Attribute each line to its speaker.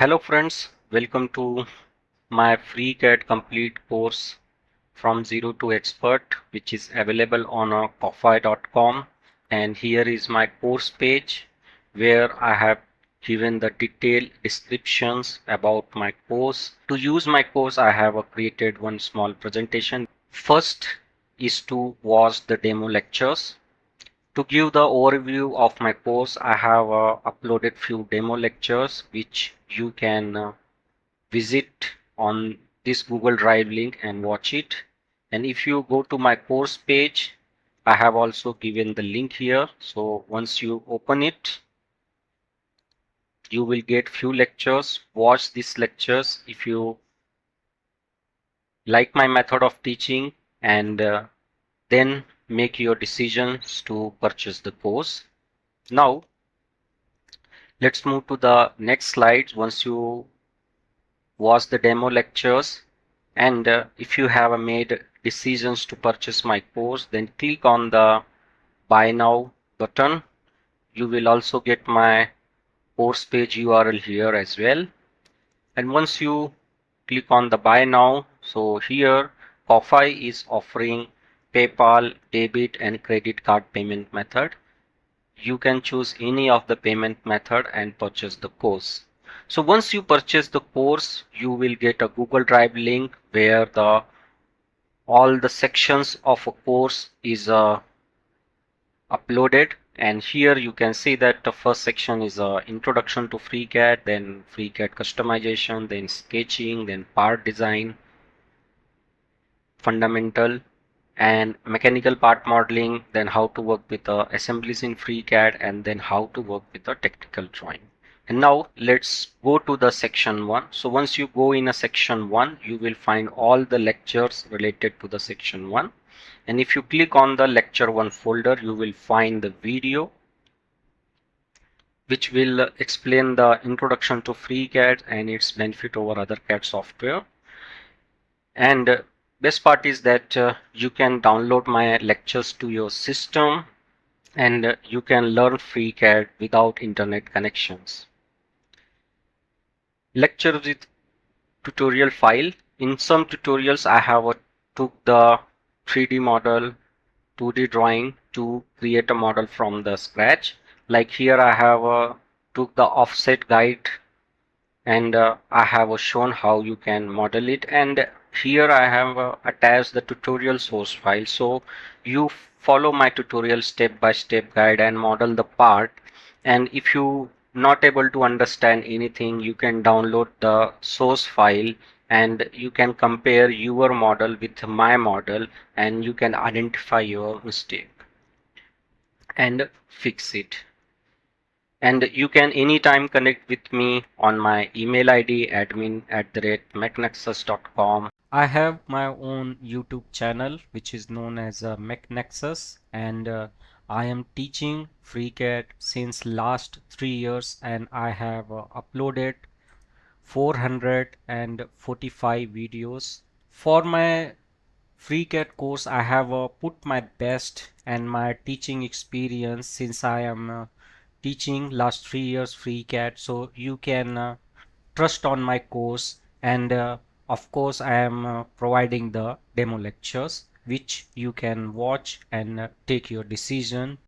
Speaker 1: Hello friends, welcome to my FreeCAD complete course from zero to expert, which is available on ko-fi.com. And here is my course page where I have given the detailed descriptions about my course. To use my course, I have created one small presentation. First is to watch the demo lectures. To give the overview of my course, I have uploaded few demo lectures which you can visit on this Google Drive link and watch it. And if you go to my course page, I have also given the link here. So once you open it, you will get few lectures. Watch these lectures if you like my method of teaching, and then make your decisions to purchase the course. Now let's move to the next slides. Once you watch the demo lectures, and if you have made decisions to purchase my course, then click on the buy now button. You will also get my course page URL here as well. And once you click on the buy now, so here ko-fi is offering PayPal, debit and credit card payment method. You can choose any of the payment method and purchase the course. So once you purchase the course, you will get a Google Drive link where all the sections of a course is uploaded. And here you can see that the first section is introduction to FreeCAD, then FreeCAD customization, then sketching, then part design, fundamental and mechanical part modeling, then how to work with the assemblies in FreeCAD, and then how to work with the technical drawing. And now let's go to the section 1. So once you go in a section 1, you will find all the lectures related to the section 1. And if you click on the lecture 1 folder, you will find the video which will explain the introduction to FreeCAD and its benefit over other CAD software. And best part is that you can download my lectures to your system, and you can learn FreeCAD without internet connections. Lecture with tutorial file. In some tutorials I have took the 3D model, 2D drawing to create a model from the scratch. Like here I have took the offset guide, and I have shown how you can model it, and here I have attached the tutorial source file, so you follow my tutorial step by step guide and model the part. And if you not able to understand anything, you can download the source file and you can compare your model with my model, and you can identify your mistake and fix it. And you can anytime connect with me on my email ID admin@mechnexus.com. I have my own YouTube channel which is known as Mechnexus, and I am teaching FreeCAD since last 3 years, and I have uploaded 445 videos. For my FreeCAD course, I have put my best and my teaching experience since I am teaching last 3 years FreeCAD, so you can trust on my course. And of course I am providing the demo lectures which you can watch and take your decision.